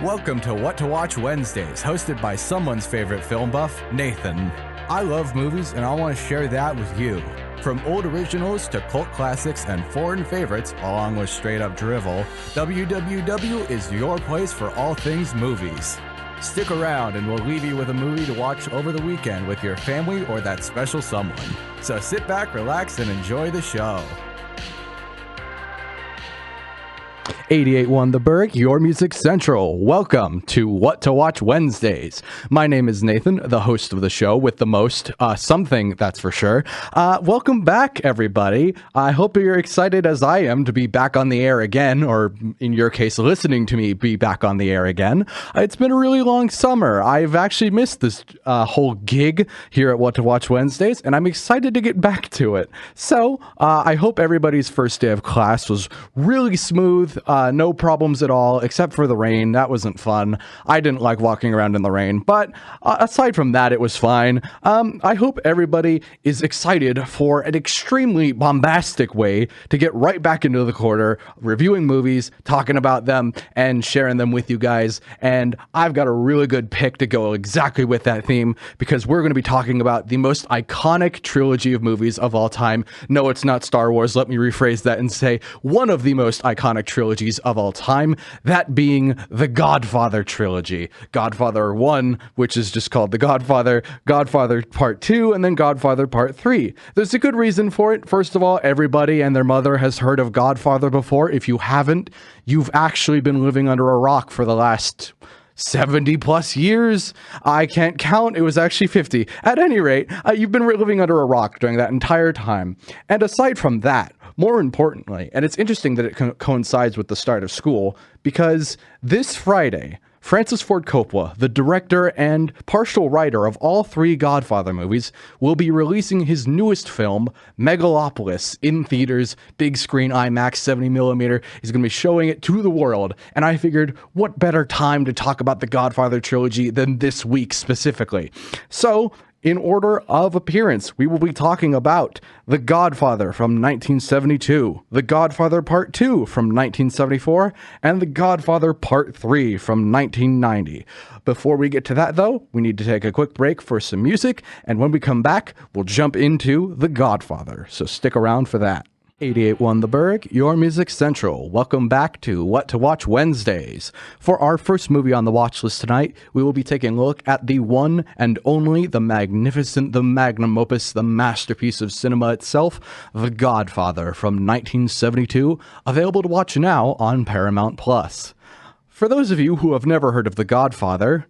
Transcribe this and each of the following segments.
Welcome to What to Watch Wednesdays, hosted by someone's favorite film buff, Nathan. I love movies and I want to share that with you. From old originals to cult classics and foreign favorites, along with straight up drivel, WWW is your place for all things movies. Stick around and we'll leave you with a movie to watch over the weekend with your family or that special someone. So sit back, relax, and enjoy the show. 88.1 The Burg, your music central. Welcome to What to Watch Wednesdays. My name is Nathan, the host of the show with the most, something that's for sure. Welcome back, everybody. I hope you're excited as I am to be back on the air again, or in your case, listening to me be back on the air again. It's been a really long summer. I've actually missed this whole gig here at What to Watch Wednesdays, and I'm excited to get back to it. So, I hope everybody's first day of class was really smooth. No problems at all, except for the rain. That wasn't fun. I didn't like walking around in the rain, but aside from that, it was fine. I hope everybody is excited for an extremely bombastic way to get right back into the quarter, reviewing movies, talking about them, and sharing them with you guys. And I've got a really good pick to go exactly with that theme, because we're going to be talking about the most iconic trilogy of movies of all time. No, it's not Star Wars. Let me rephrase that and say one of the most iconic trilogies of all time, that being the Godfather trilogy. Godfather 1, which is just called The Godfather, Godfather Part 2, and then Godfather Part 3. There's a good reason for it. First of all, everybody and their mother has heard of Godfather before. If you haven't, you've actually been living under a rock for the last 70 plus years. I can't count. It was actually 50. At any rate, you've been living under a rock during that entire time. And aside from that, more importantly, and it's interesting that it coincides with the start of school, because this Friday, Francis Ford Coppola, the director and partial writer of all three Godfather movies, will be releasing his newest film, Megalopolis, in theaters, big screen IMAX 70mm. He's going to be showing it to the world. And I figured, what better time to talk about the Godfather trilogy than this week specifically? So, in order of appearance, we will be talking about The Godfather from 1972, The Godfather Part II from 1974, and The Godfather Part III from 1990. Before we get to that, though, we need to take a quick break for some music, and when we come back, we'll jump into The Godfather, so stick around for that. 88.1 The Burg, your music central. Welcome back to What to Watch Wednesdays. For our first movie on the watch list tonight, we will be taking a look at the one and only, the magnificent, the magnum opus, the masterpiece of cinema itself, The Godfather from 1972, available to watch now on Paramount+. For those of you who have never heard of The Godfather,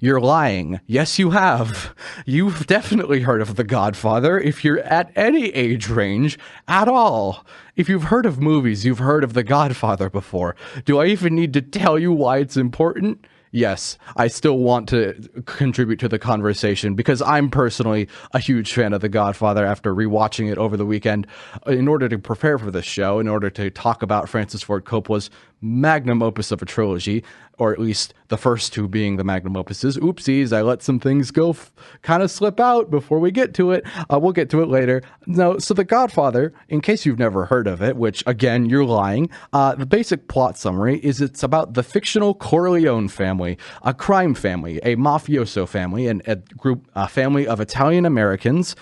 you're lying. Yes, you have. You've definitely heard of The Godfather if you're at any age range at all. If you've heard of movies, you've heard of The Godfather before. Do I even need to tell you why it's important? Yes, I still want to contribute to the conversation because I'm personally a huge fan of The Godfather after rewatching it over the weekend in order to prepare for this show, in order to talk about Francis Ford Coppola's magnum opus of a trilogy, or at least the first two being the magnum opuses. Oopsies, I let some things go kind of slip out before we get to it. We'll get to it later. No, so The Godfather, in case you've never heard of it, which again, you're lying, the basic plot summary is it's about the fictional Corleone family, a crime family, a mafioso family, and a family of Italian Americans,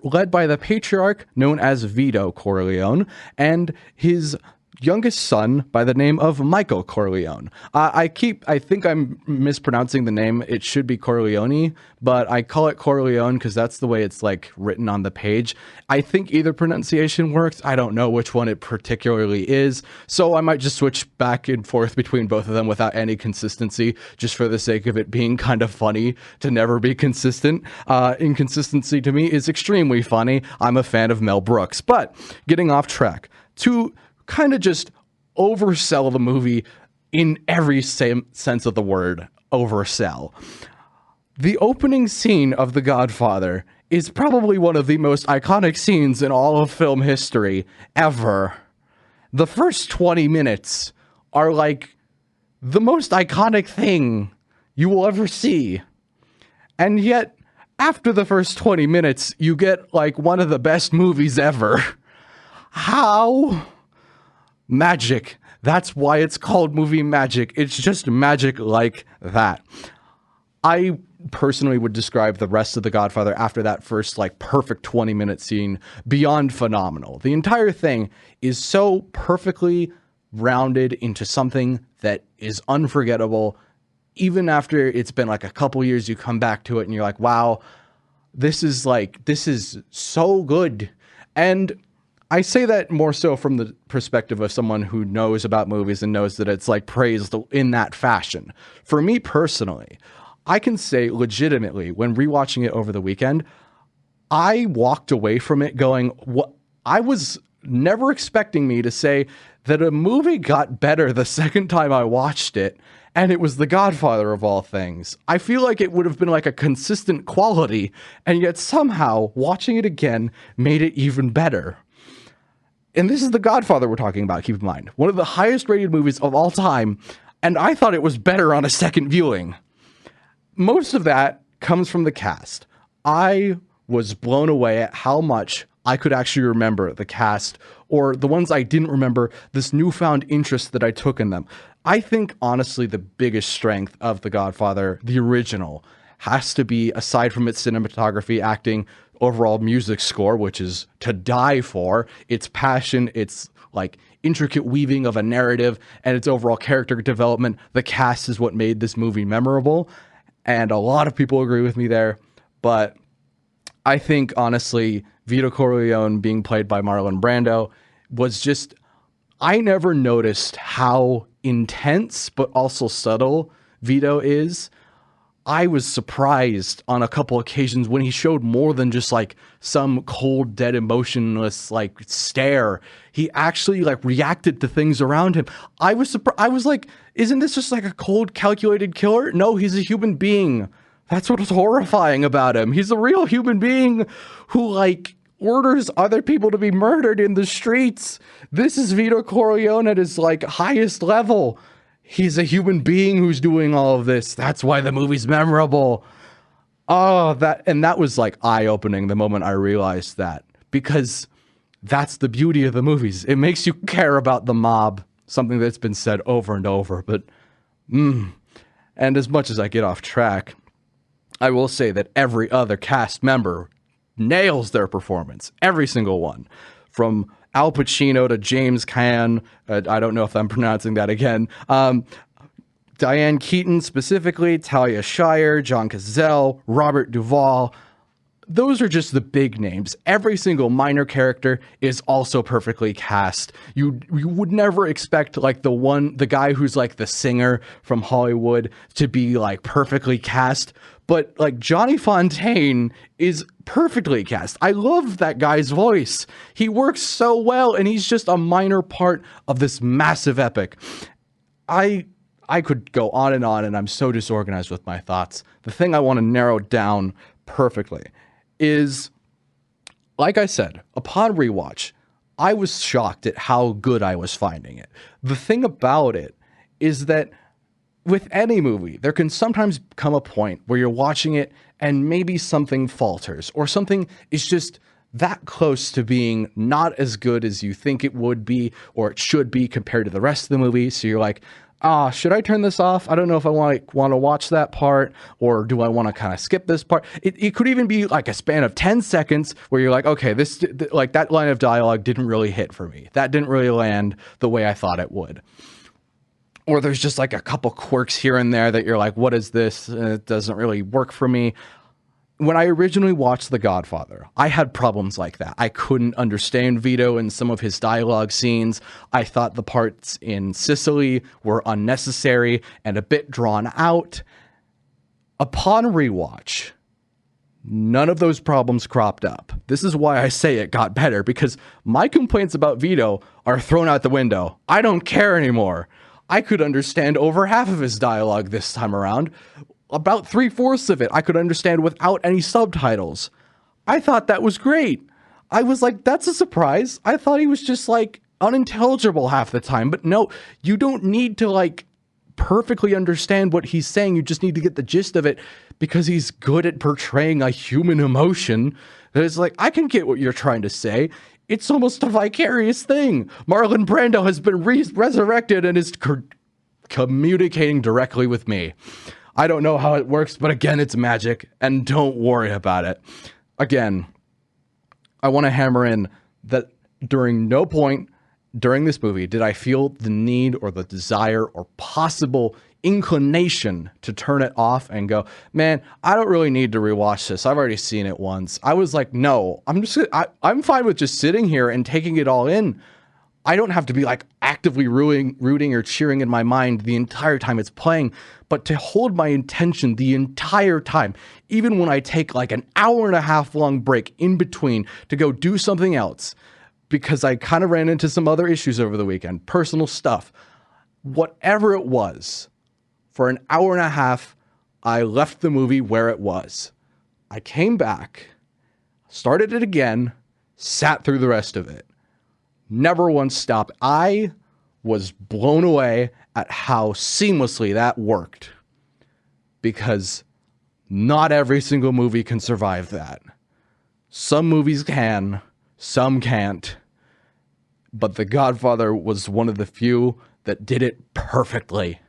led by the patriarch known as Vito Corleone, and his youngest son by the name of Michael Corleone. I think I'm mispronouncing the name. It should be Corleone, but I call it Corleone because that's the way it's like written on the page. I think either pronunciation works. I don't know which one it particularly is, so I might just switch back and forth between both of them without any consistency, just for the sake of it being kind of funny to never be consistent. Inconsistency to me is extremely funny. I'm a fan of Mel Brooks, but getting off track, to kind of just oversell the movie in every same sense of the word, oversell. The opening scene of The Godfather is probably one of the most iconic scenes in all of film history ever. The first 20 minutes are like the most iconic thing you will ever see. And yet, after the first 20 minutes, you get like one of the best movies ever. How magic. That's why it's called movie magic. It's just magic like that. I personally would describe the rest of The Godfather after that first like perfect 20-minute scene beyond phenomenal. The entire thing is so perfectly rounded into something that is unforgettable. Even after it's been like a couple years, you come back to it and you're like, wow, this is so good. And I say that more so from the perspective of someone who knows about movies and knows that it's like praised in that fashion. For me personally, I can say legitimately when rewatching it over the weekend, I walked away from it going, what I was never expecting me to say that a movie got better the second time I watched it, and it was The Godfather of all things. I feel like it would have been like a consistent quality, and yet somehow watching it again made it even better. And this is The Godfather we're talking about, keep in mind. One of the highest rated movies of all time, and I thought it was better on a second viewing. Most of that comes from the cast. I was blown away at how much I could actually remember the cast, or the ones I didn't remember, this newfound interest that I took in them. I think, honestly, the biggest strength of The Godfather, the original, has to be, aside from its cinematography, acting, overall music score, which is to die for, its passion, its like intricate weaving of a narrative, and its overall character development. The cast is what made this movie memorable, and a lot of people agree with me there. But I think, honestly, Vito Corleone being played by Marlon Brando was just, I never noticed how intense but also subtle Vito is. I was surprised on a couple occasions when he showed more than just like some cold, dead, emotionless like stare. He actually like reacted to things around him. I was surprised. I was like, isn't this just like a cold, calculated killer? No, he's a human being. That's what's horrifying about him. He's a real human being who like orders other people to be murdered in the streets. This is Vito Corleone at his like highest level. He's a human being who's doing all of this. That's why the movie's memorable. Oh, that was like eye-opening the moment I realized that, because that's the beauty of the movies. It makes you care about the mob, something that's been said over and over. But, and as much as I get off track, I will say that every other cast member nails their performance. Every single one. From Al Pacino to James Caan. I don't know if I'm pronouncing that again. Diane Keaton specifically, Talia Shire, John Cazale, Robert Duvall. Those are just the big names. Every single minor character is also perfectly cast. You would never expect like the guy who's like the singer from Hollywood to be like perfectly cast, but like Johnny Fontaine is perfectly cast. I love that guy's voice. He works so well, and he's just a minor part of this massive epic. I could go on, and I'm so disorganized with my thoughts. The thing I want to narrow down perfectly is, like I said, upon rewatch, I was shocked at how good I was finding it. The thing about it is that with any movie, there can sometimes come a point where you're watching it and maybe something falters, or something is just that close to being not as good as you think it would be or it should be compared to the rest of the movie. So you're like, should I turn this off? I don't know if I want to watch that part, or do I want to kind of skip this part? It could even be like a span of 10 seconds where you're like, okay, like that line of dialogue didn't really hit for me. That didn't really land the way I thought it would. Or there's just like a couple quirks here and there that you're like, what is this? It doesn't really work for me. When I originally watched The Godfather, I had problems like that. I couldn't understand Vito in some of his dialogue scenes. I thought the parts in Sicily were unnecessary and a bit drawn out. Upon rewatch, none of those problems cropped up. This is why I say it got better, because my complaints about Vito are thrown out the window. I don't care anymore. I could understand over half of his dialogue this time around. About 3/4 of it I could understand without any subtitles. I thought that was great. I was like, that's a surprise. I thought he was just like unintelligible half the time. But no, you don't need to like perfectly understand what he's saying. You just need to get the gist of it, because he's good at portraying a human emotion that is like, I can get what you're trying to say. It's almost a vicarious thing. Marlon Brando has been resurrected and is communicating directly with me. I don't know how it works, but again, it's magic, and don't worry about it. Again, I want to hammer in that during no point during this movie did I feel the need or the desire or possible inclination to turn it off and go, man, I don't really need to rewatch this. I've already seen it once. I was like, no, I'm fine with just sitting here and taking it all in. I don't have to be like actively rooting or cheering in my mind the entire time it's playing, but to hold my intention the entire time, even when I take like an hour and a half long break in between to go do something else, because I kind of ran into some other issues over the weekend, personal stuff, whatever it was, for an hour and a half, I left the movie where it was. I came back, started it again, sat through the rest of it. Never once stopped. I was blown away at how seamlessly that worked, because not every single movie can survive that. Some movies can, some can't, but The Godfather was one of the few that did it perfectly.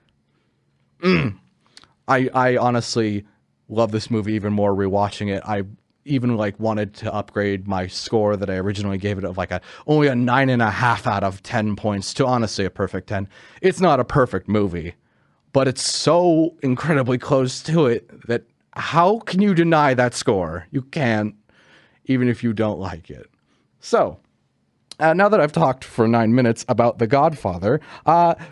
I honestly love this movie even more rewatching it. I even like wanted to upgrade my score that I originally gave it of like only a 9.5 out of 10 points to honestly a perfect 10. It's not a perfect movie, but it's so incredibly close to it that how can you deny that score? You can't, even if you don't like it. So, now that I've talked for 9 minutes about The Godfather,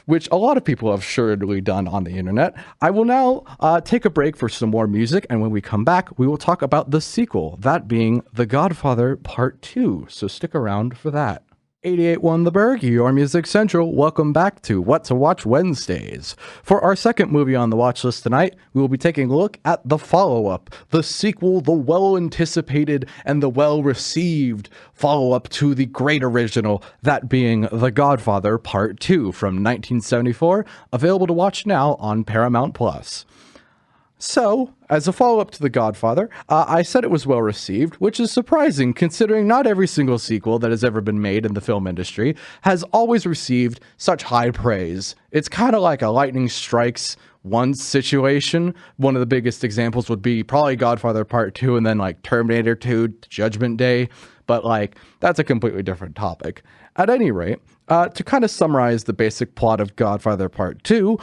which a lot of people have surely done on the internet, I will now take a break for some more music, and when we come back, we will talk about the sequel, that being The Godfather Part II, so stick around for that. 88.1 The Burg, your Music Central. Welcome back to What to Watch Wednesdays. For our second movie on the watch list tonight, we will be taking a look at the follow-up, the sequel, the well-anticipated and the well-received follow-up to the great original, that being The Godfather Part II from 1974, available to watch now on Paramount+. So, as a follow-up to The Godfather, I said it was well received, which is surprising considering not every single sequel that has ever been made in the film industry has always received such high praise. It's kind of like a lightning strikes once situation. One of the biggest examples would be probably Godfather Part II and then like Terminator 2, Judgment Day, but like that's a completely different topic. At any rate, to kind of summarize the basic plot of Godfather Part II,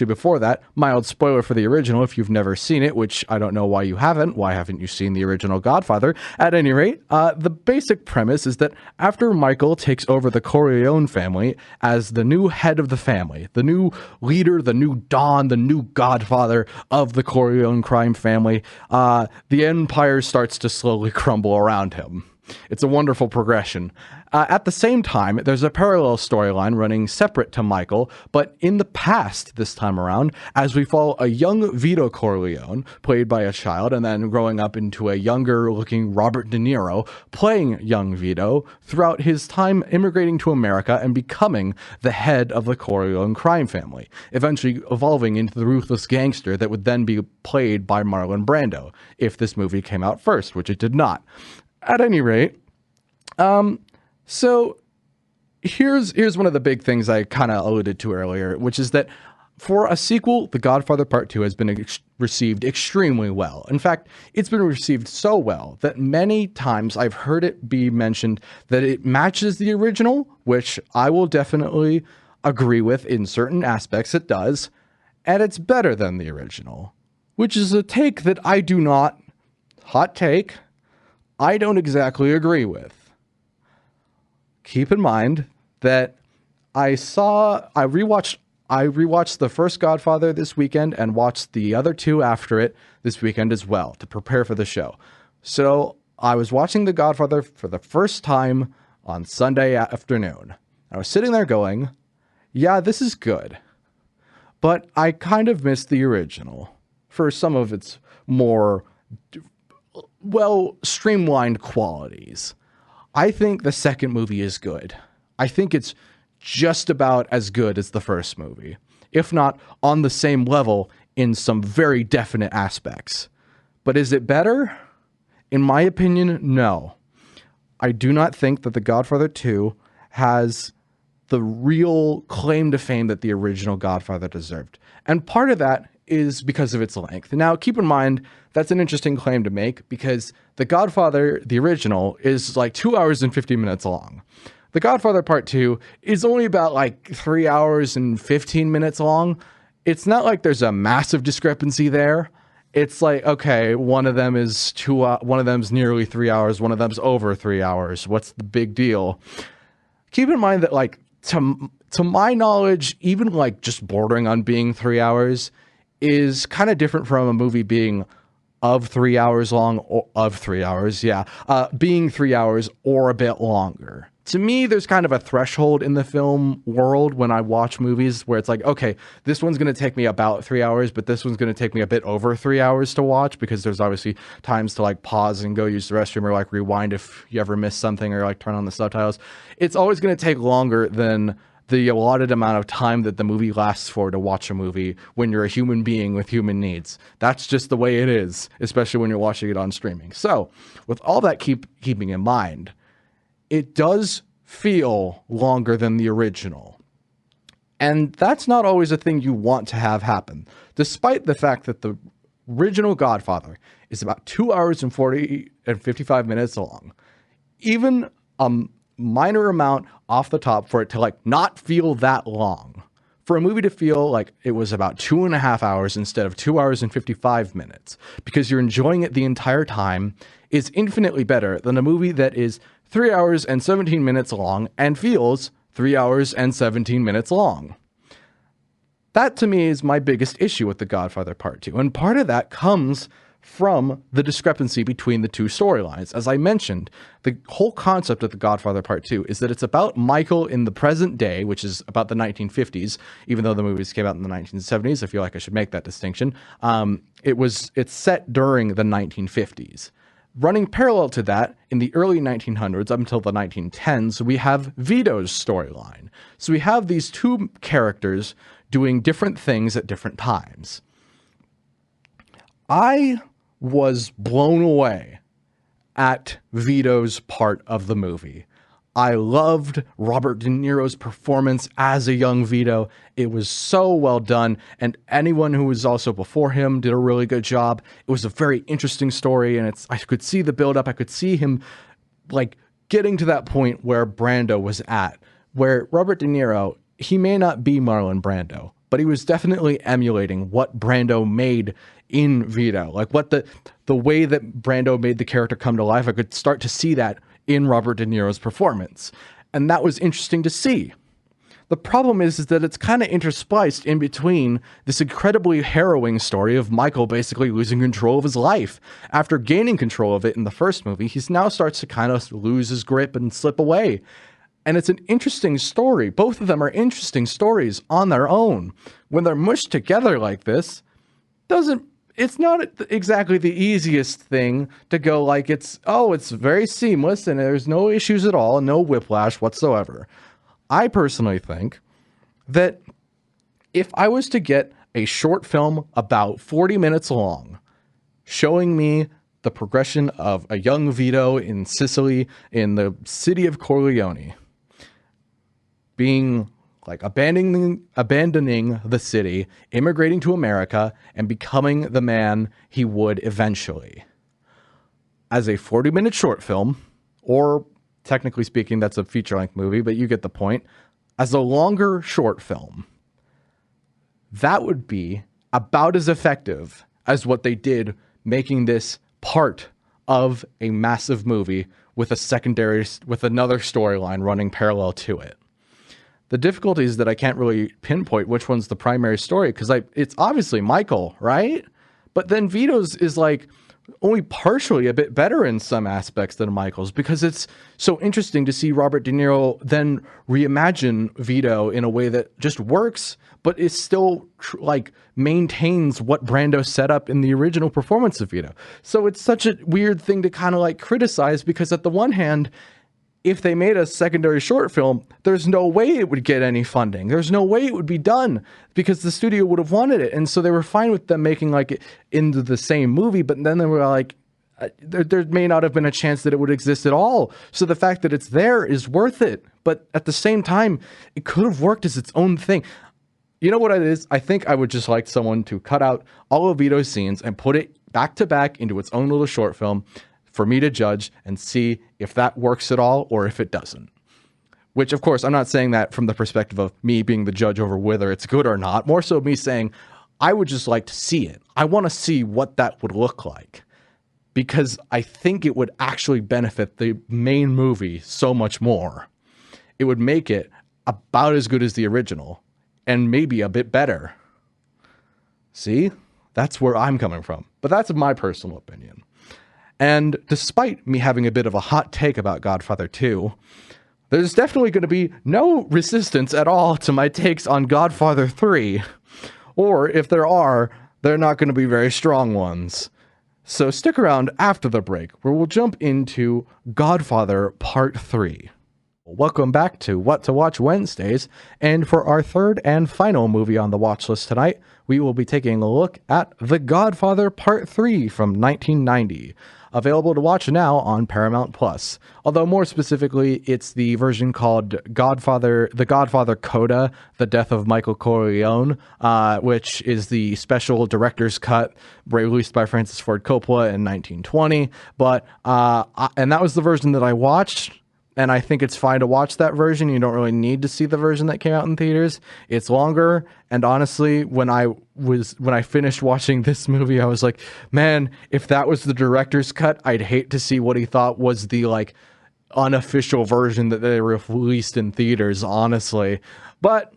before that, mild spoiler for the original if you've never seen it, which I don't know why you haven't. Why haven't you seen the original Godfather? At any rate, the basic premise is that after Michael takes over the Corleone family as the new head of the family, the new leader, the new Don, the new Godfather of the Corleone crime family, the empire starts to slowly crumble around him. It's a wonderful progression. At the same time, there's a parallel storyline running separate to Michael, but in the past this time around, as we follow a young Vito Corleone, played by a child, and then growing up into a younger-looking Robert De Niro, playing young Vito, throughout his time immigrating to America and becoming the head of the Corleone crime family, eventually evolving into the ruthless gangster that would then be played by Marlon Brando, if this movie came out first, which it did not. At any rate, so here's one of the big things I kind of alluded to earlier, which is that for a sequel, The Godfather Part II has been received extremely well. In fact, it's been received so well that many times I've heard it be mentioned that it matches the original, which I will definitely agree with in certain aspects it does, and it's better than the original, which is a take that I do not, hot take, I don't exactly agree with. Keep in mind that I rewatched the first Godfather this weekend and watched the other two after it this weekend as well to prepare for the show. So I was watching The Godfather for the first time on Sunday afternoon. I was sitting there going, yeah, this is good, but I kind of missed the original for some of its more streamlined qualities. I think the second movie is good. I think it's just about as good as the first movie, if not on the same level in some very definite aspects. But is it better? In my opinion, no. I do not think that The Godfather 2 has the real claim to fame that the original Godfather deserved. And part of that is because of its length. Now, keep in mind, that's an interesting claim to make because The Godfather, the original, is like 2 hours and 50 minutes long. The Godfather Part 2 is only about like 3 hours and 15 minutes long. It's not like there's a massive discrepancy there. It's like, okay, one of them is one of them's nearly 3 hours, one of them's over 3 hours. What's the big deal? Keep in mind that, like, to my knowledge, even like just bordering on being 3 hours is kind of different from a movie being of 3 hours long, or of 3 hours, being 3 hours or a bit longer. To me, there's kind of a threshold in the film world when I watch movies where it's like, okay, this one's going to take me about 3 hours, but this one's going to take me a bit over 3 hours to watch, because there's obviously times to like pause and go use the restroom or like rewind if you ever miss something, or like turn on the subtitles. It's always going to take longer than the allotted amount of time that the movie lasts for to watch a movie when you're a human being with human needs. That's just the way it is, especially when you're watching it on streaming. So with all that keeping in mind, it does feel longer than the original. And that's not always a thing you want to have happen, despite the fact that the original Godfather is about 2 hours and 55 minutes long. Even a minor amount off the top for it to like not feel that long. For a movie to feel like it was about 2.5 hours instead of 2 hours and 55 minutes, because you're enjoying it the entire time, is infinitely better than a movie that is 3 hours and 17 minutes long and feels 3 hours and 17 minutes long. That to me is my biggest issue with The Godfather Part 2. And part of that comes from the discrepancy between the two storylines. As I mentioned, the whole concept of The Godfather Part 2 is that it's about Michael in the present day, which is about the 1950s, even though the movies came out in the 1970s. I feel like I should make that distinction. It's set during the 1950s. Running parallel to that, in the early 1900s up until the 1910s, we have Vito's storyline. So we have these two characters doing different things at different times. I was blown away at Vito's part of the movie. I loved Robert De Niro's performance as a young Vito. It was so well done, and anyone who was also before him did a really good job. It was a very interesting story, and I could see the build-up. I could see him like getting to that point where Brando was at, where Robert De Niro, he may not be Marlon Brando, but he was definitely emulating what Brando made in Vito. Like what the way that Brando made the character come to life, I could start to see that in Robert De Niro's performance. And that was interesting to see. The problem is that it's kind of interspliced in between this incredibly harrowing story of Michael basically losing control of his life. After gaining control of it in the first movie, he now starts to kind of lose his grip and slip away. And it's an interesting story. Both of them are interesting stories on their own. When they're mushed together like this, it's not exactly the easiest thing to go like it's very seamless and there's no issues at all, no whiplash whatsoever. I personally think that if I was to get a short film about 40 minutes long, showing me the progression of a young Vito in Sicily, in the city of Corleone, being like abandoning the city, immigrating to America, and becoming the man he would eventually. As a 40-minute short film, or technically speaking, that's a feature-length movie, but you get the point. As a longer short film, that would be about as effective as what they did making this part of a massive movie with another storyline running parallel to it. The difficulty is that I can't really pinpoint which one's the primary story, because it's obviously Michael, right? But then Vito's is like only partially a bit better in some aspects than Michael's, because it's so interesting to see Robert De Niro then reimagine Vito in a way that just works, but it still maintains what Brando set up in the original performance of Vito. So it's such a weird thing to kind of like criticize, because at the one hand, if they made a secondary short film, there's no way it would get any funding. There's no way it would be done, because the studio would have wanted it. And so they were fine with them making like it into the same movie. But then they were like, there may not have been a chance that it would exist at all. So the fact that it's there is worth it. But at the same time, it could have worked as its own thing. You know what it is? I think I would just like someone to cut out all of Vito's scenes and put it back to back into its own little short film for me to judge and see if that works at all or if it doesn't. Which, of course, I'm not saying that from the perspective of me being the judge over whether it's good or not. More so me saying, I would just like to see it. I want to see what that would look like. Because I think it would actually benefit the main movie so much more. It would make it about as good as the original. And maybe a bit better. See? That's where I'm coming from. But that's my personal opinion. And despite me having a bit of a hot take about Godfather 2, there's definitely going to be no resistance at all to my takes on Godfather 3. Or if there are, they're not going to be very strong ones. So stick around after the break, where we'll jump into Godfather Part 3. Welcome back to What to Watch Wednesdays, and for our third and final movie on the watch list tonight, we will be taking a look at The Godfather Part III from 1990, available to watch now on Paramount+. Although more specifically, it's the version called The Godfather Coda, The Death of Michael Corleone, which is the special director's cut released by Francis Ford Coppola in 1920. And that was the version that I watched. And I think it's fine to watch that version. You don't really need to see the version that came out in theaters. It's longer. And honestly, when I finished watching this movie, I was like, man, if that was the director's cut, I'd hate to see what he thought was the unofficial version that they released in theaters, honestly. But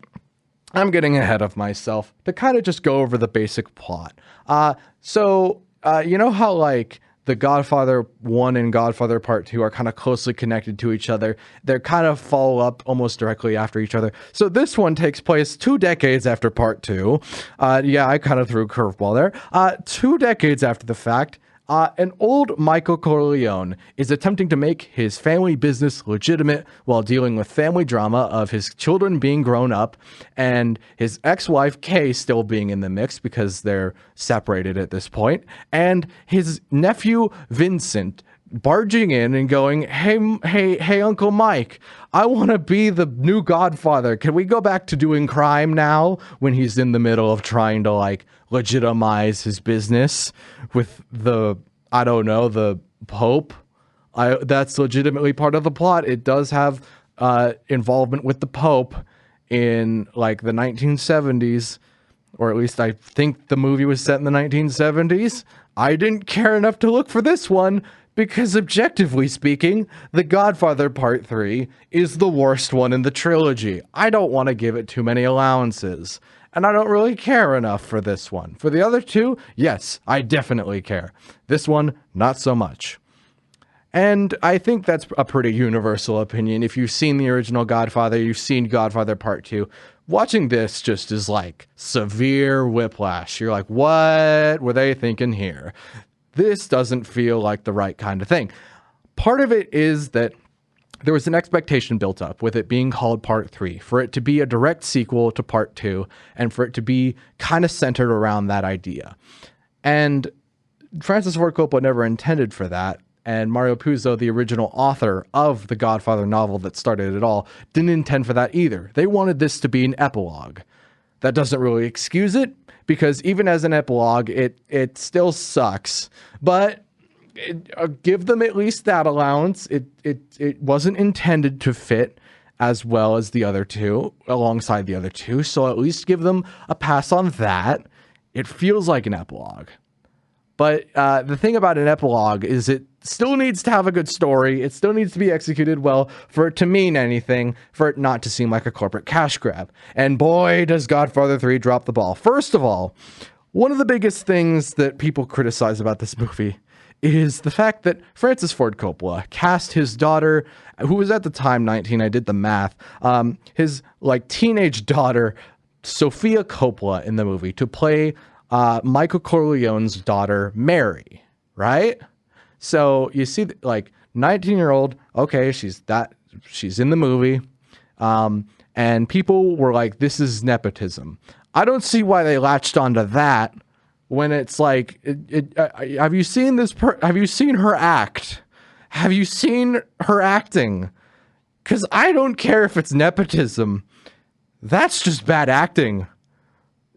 I'm getting ahead of myself to kind of just go over the basic plot. You know how The Godfather 1 and Godfather Part 2 are kind of closely connected to each other. They're kind of follow up almost directly after each other. So this one takes place 2 decades after Part 2. Yeah, I kind of threw a curveball there. 2 decades after the fact, an old Michael Corleone is attempting to make his family business legitimate while dealing with family drama of his children being grown up and his ex-wife Kay still being in the mix because they're separated at this point, and his nephew Vincent barging in and going, hey, Uncle Mike, I want to be the new Godfather. Can we go back to doing crime now? When he's in the middle of trying to legitimize his business with the Pope. That's legitimately part of the plot. It does have involvement with the Pope in the 1970s, or at least I think the movie was set in the 1970s. I didn't care enough to look for this one because, objectively speaking, The Godfather Part III is the worst one in the trilogy. I don't want to give it too many allowances. And I don't really care enough for this one. For the other two, yes, I definitely care. This one, not so much. And I think that's a pretty universal opinion. If you've seen the original Godfather, you've seen Godfather Part 2, watching this just is severe whiplash. You're like, what were they thinking here? This doesn't feel like the right kind of thing. Part of it is that there was an expectation built up with it being called Part 3, for it to be a direct sequel to Part 2, and for it to be kind of centered around that idea. And Francis Ford Coppola never intended for that, and Mario Puzo, the original author of the Godfather novel that started it all, didn't intend for that either. They wanted this to be an epilogue. That doesn't really excuse it, because even as an epilogue, it still sucks. But give them at least that allowance. It wasn't intended to fit as well as the other two, alongside the other two, so at least give them a pass on that. It feels like an epilogue. But the thing about an epilogue is it still needs to have a good story. It still needs to be executed well for it to mean anything, for it not to seem like a corporate cash grab. And boy, does Godfather 3 drop the ball. First of all, one of the biggest things that people criticize about this movie is the fact that Francis Ford Coppola cast his daughter, who was at the time 19, I did the math, his teenage daughter, Sofia Coppola, in the movie to play Michael Corleone's daughter, Mary, right? So you see, 19-year-old, okay, she's in the movie, and people were like, this is nepotism. I don't see why they latched onto that when it's like, have you seen this? Have you seen her act? Have you seen her acting? Because I don't care if it's nepotism. That's just bad acting.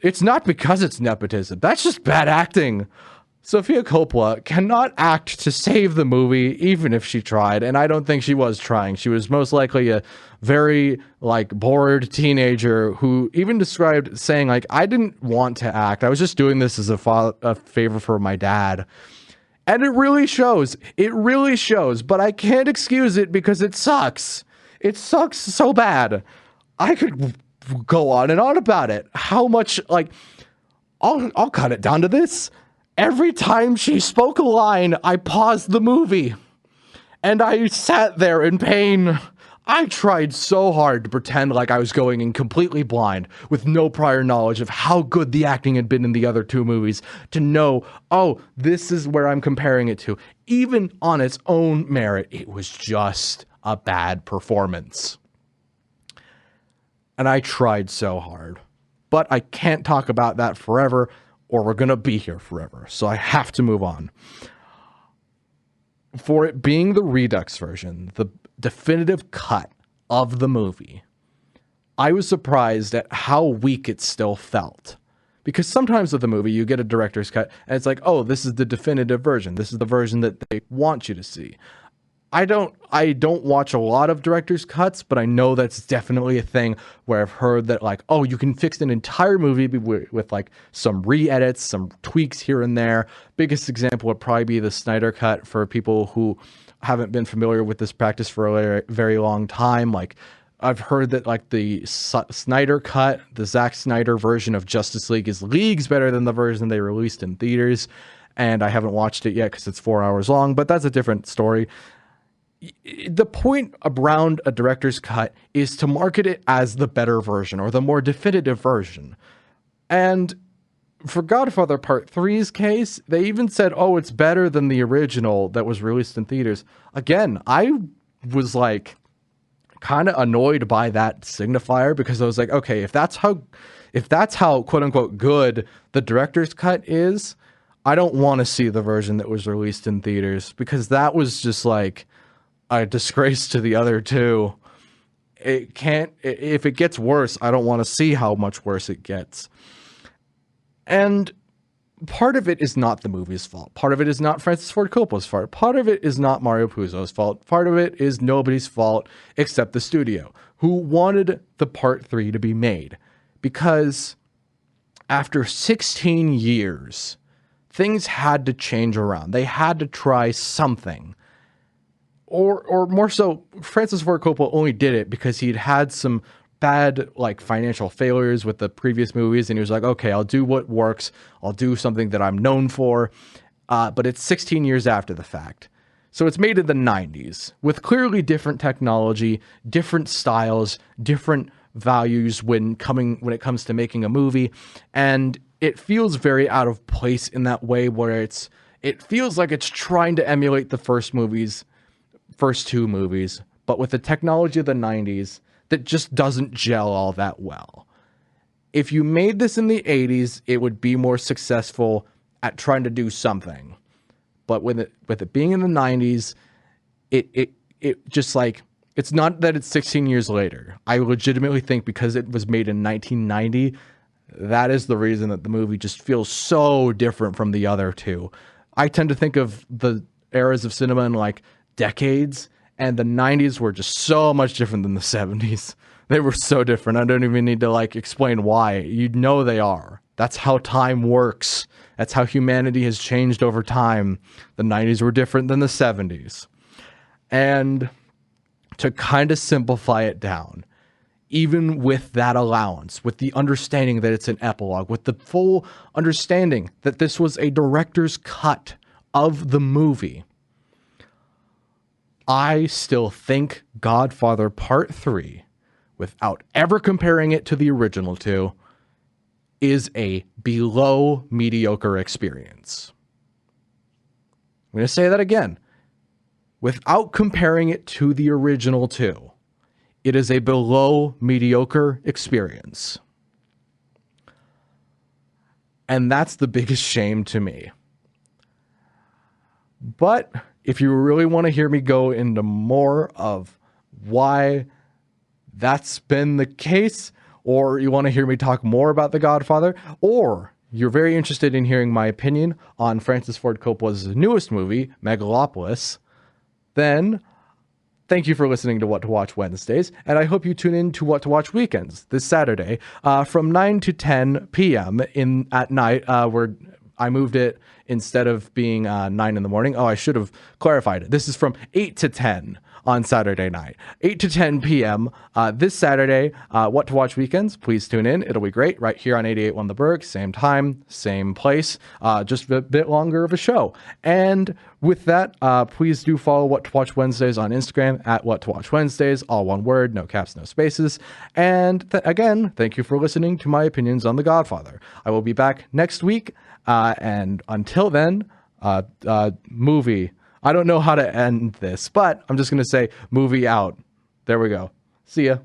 It's not because it's nepotism. That's just bad acting. Sofia Coppola cannot act to save the movie, even if she tried. And I don't think she was trying. She was most likely a very, like, bored teenager who even described saying, like, I didn't want to act. I was just doing this as a favor for my dad. And it really shows. It really shows. But I can't excuse it because it sucks. It sucks so bad. I could go on and on about it. How much, like, I'll cut it down to this. Every time she spoke a line, I paused the movie. And I sat there in pain. I tried so hard to pretend like I was going in completely blind with no prior knowledge of how good the acting had been in the other two movies to know, oh, this is where I'm comparing it to. Even on its own merit, it was just a bad performance. And I tried so hard. But I can't talk about that forever or we're going to be here forever. So I have to move on. For it being the Redux version, the definitive cut of the movie, I was surprised at how weak it still felt. Because sometimes with the movie, you get a director's cut, and it's like, oh, this is the definitive version. This is the version that they want you to see. I don't watch a lot of director's cuts, but I know that's definitely a thing where I've heard that, like, oh, you can fix an entire movie with like some re-edits, some tweaks here and there. Biggest example would probably be the Snyder cut for people who haven't been familiar with this practice for a very long time. Like, I've heard that, like, the Snyder cut, the Zack Snyder version of Justice League is leagues better than the version they released in theaters. And I haven't watched it yet because it's 4 hours long, but that's a different story. The point around a director's cut is to market it as the better version or the more definitive version. And for Godfather Part III's case, they even said, oh, it's better than the original that was released in theaters. Again, I was like kind of annoyed by that signifier because I was like, okay, if that's how quote unquote good the director's cut is, I don't want to see the version that was released in theaters because that was just like a disgrace to the other two. It can't, if it gets worse, I don't want to see how much worse it gets. And part of it is not the movie's fault. Part of it is not Francis Ford Coppola's fault. Part of it is not Mario Puzo's fault. Part of it is nobody's fault except the studio, who wanted the Part 3 to be made. Because after 16 years, things had to change around. They had to try something. Or more so, Francis Ford Coppola only did it because he'd had some bad, like, financial failures with the previous movies, and he was like, okay, I'll do what works. I'll do something that I'm known for. But it's 16 years after the fact. So it's made in the 90s with clearly different technology, different styles, different values when it comes to making a movie. And it feels very out of place in that way where it feels like it's trying to emulate the first two movies, but with the technology of the 90s that just doesn't gel all that well. If you made this in the 80s, it would be more successful at trying to do something. But with it being in the 90s, it just, like, it's not that it's 16 years later. I legitimately think because it was made in 1990, that is the reason that the movie just feels so different from the other two. I tend to think of the eras of cinema in, like, decades, and the 90s were just so much different than the 70s. They were so different. I don't even need to, like, explain why. You know they are. That's how time works. That's how humanity has changed over time. The 90s were different than the 70s. And to kind of simplify it down, even with that allowance, with the understanding that it's an epilogue, with the full understanding that this was a director's cut of the movie, I still think Godfather Part III, without ever comparing it to the original two, is a below mediocre experience. I'm going to say that again. Without comparing it to the original two, it is a below mediocre experience. And that's the biggest shame to me. But if you really want to hear me go into more of why that's been the case, or you want to hear me talk more about The Godfather, or you're very interested in hearing my opinion on Francis Ford Coppola's newest movie, Megalopolis, then thank you for listening to What to Watch Wednesdays, and I hope you tune in to What to Watch Weekends this Saturday from 9 to 10 p.m. at night, where I moved it instead of being 9 in the morning. Oh, I should have clarified it. This is from 8 to 10 on Saturday night. 8 to 10 p.m. This Saturday, What to Watch Weekends. Please tune in. It'll be great right here on 88.1 The Burg. Same time, same place, just a bit longer of a show. And with that, please do follow What to Watch Wednesdays on Instagram at What to Watch Wednesdays, all one word, no caps, no spaces. And again, thank you for listening to my opinions on The Godfather. I will be back next week. And until then, movie. I don't know how to end this, but I'm just going to say movie out. There we go. See ya.